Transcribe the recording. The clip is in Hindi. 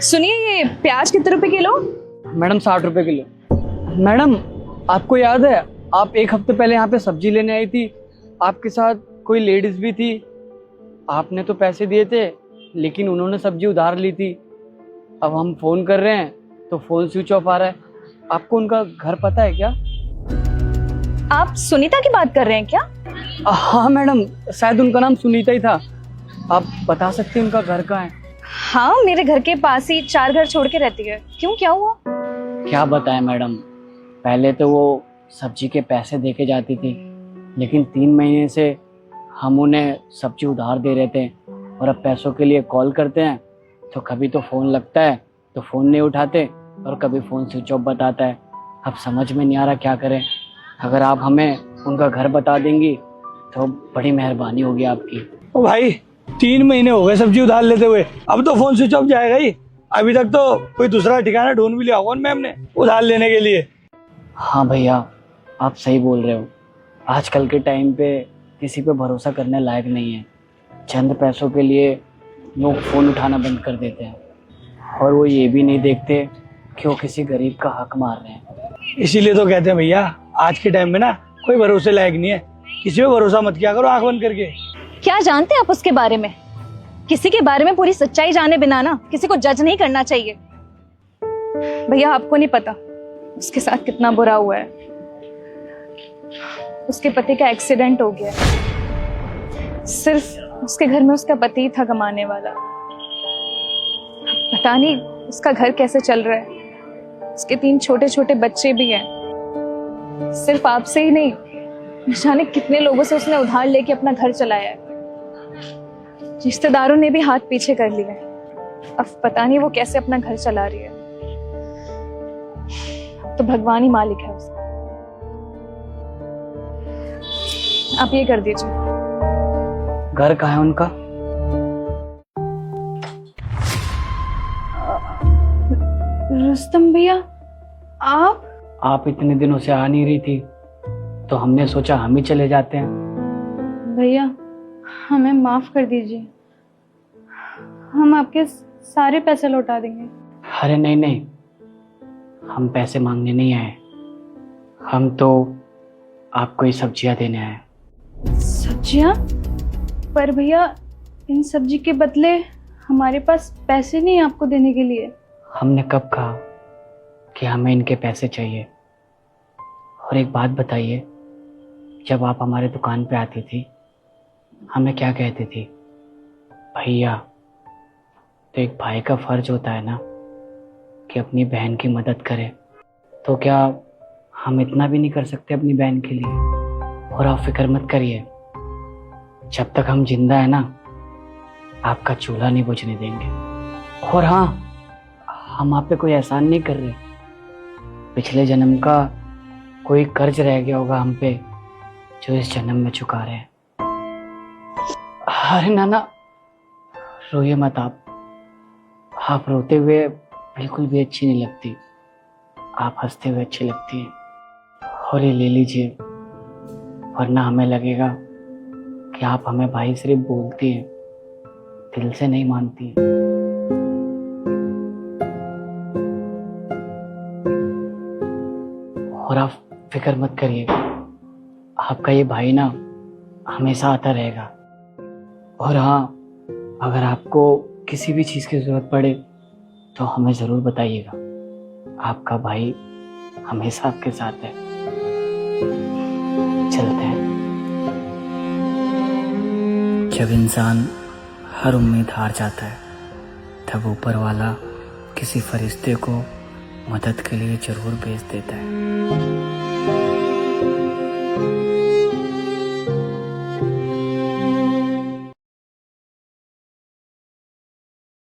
सुनिए, ये प्याज कितने रुपए किलो? मैडम 60 रुपए किलो। मैडम आपको याद है आप एक हफ्ते पहले यहाँ पे सब्जी लेने आई थी, आपके साथ कोई लेडीज भी थी। आपने तो पैसे दिए थे लेकिन उन्होंने सब्जी उधार ली थी। अब हम फोन कर रहे हैं तो फोन स्विच ऑफ आ रहा है। आपको उनका घर पता है क्या? आप सुनीता की बात कर रहे हैं क्या? हाँ मैडम, शायद उनका नाम सुनीता ही था। आप बता सकते हैं उनका घर कहाँ है? हाँ, मेरे घर के पास ही 4 घर छोड़ के रहती है। क्यों, क्या हुआ? क्या बताएं मैडम, पहले तो वो सब्जी के पैसे दे के जाती थी, लेकिन 3 महीने से हम उन्हें सब्जी उधार दे रहे थे और अब पैसों के लिए कॉल करते हैं तो कभी तो फ़ोन लगता है तो फ़ोन नहीं उठाते और कभी फ़ोन स्विच ऑफ बताता है। अब समझ में नहीं आ रहा क्या करें। अगर आप हमें उनका घर बता देंगी तो बड़ी मेहरबानी होगी आपकी। ओ भाई, 3 महीने हो गए सब्जी उधार लेते हुए, अब तो फोन स्विच ऑफ जाएगा ही। अभी तक तो कोई दूसरा ठिकाना ढूंढ भी लिया होगा मैम ने उधार लेने के लिए। हाँ भैया, आप सही बोल रहे हो। आजकल के टाइम पे किसी पे भरोसा करने लायक नहीं है। चंद पैसों के लिए लोग फ़ोन उठाना बंद कर देते हैं और वो ये भी नहीं देखते कि वो किसी गरीब का हक मार रहे हैं। इसीलिए तो कहते हैं भैया, आज के टाइम में ना कोई भरोसे लायक नहीं है। किसी पे भरोसा मत किया करो आंख बंद करके। क्या जानते हैं आप उसके बारे में? किसी के बारे में पूरी सच्चाई जाने बिना ना किसी को जज नहीं करना चाहिए। भैया, आपको नहीं पता उसके साथ कितना बुरा हुआ है। उसके पति का एक्सीडेंट हो गया। सिर्फ उसके घर में उसका पति ही था कमाने वाला। पता नहीं उसका घर कैसे चल रहा है। उसके 3 छोटे छोटे बच्चे भी हैं। सिर्फ आपसे ही नहीं, न जाने कितने लोगों से उसने उधार लेके अपना घर चलाया है। रिश्तेदारों ने भी हाथ पीछे कर लिए। अब पता नहीं वो कैसे अपना घर चला रही है। तो भगवान ही मालिक है उसका। आप ये कर दीजिए। घर कहाँ है उनका? रुस्तम भैया, आप इतने दिनों से आ नहीं रही थी तो हमने सोचा हम ही चले जाते हैं। भैया, हमें माफ कर दीजिए। हम आपके सारे पैसे लौटा देंगे। अरे नहीं नहीं, हम पैसे मांगने नहीं आए, हम तो आपको ही सब्जियां देने आए। सब्जियां? पर भैया, इन सब्जी के बदले हमारे पास पैसे नहीं आपको देने के लिए। हमने कब कहा कि हमें इनके पैसे चाहिए? और एक बात बताइए, जब आप हमारे दुकान पे आती थी हमें क्या कहती थी? भैया, तो एक भाई का फर्ज होता है ना कि अपनी बहन की मदद करे। तो क्या हम इतना भी नहीं कर सकते अपनी बहन के लिए? और आप फिक्र मत करिए, जब तक हम जिंदा है ना आपका चूल्हा नहीं बुझने देंगे। और हाँ, हम आप पे कोई एहसान नहीं कर रहे। पिछले जन्म का कोई कर्ज रह गया होगा हम पे जो इस जन्म में चुका रहे हैं। अरे नाना, रोइए मत आप रोते हुए बिल्कुल भी अच्छी नहीं लगती। आप हंसते हुए अच्छी लगती हैं। और ये ले लीजिए, वरना हमें लगेगा कि आप हमें भाई सिर्फ बोलती हैं, दिल से नहीं मानती हैं। और आप फिक्र मत करिए, आपका ये भाई ना हमेशा आता रहेगा। और हाँ, अगर आपको किसी भी चीज़ की ज़रूरत पड़े तो हमें ज़रूर बताइएगा। आपका भाई हमेशा आपके साथ है। चलते हैं। जब इंसान हर उम्मीद हार जाता है तब ऊपर वाला किसी फरिश्ते को मदद के लिए ज़रूर भेज देता है।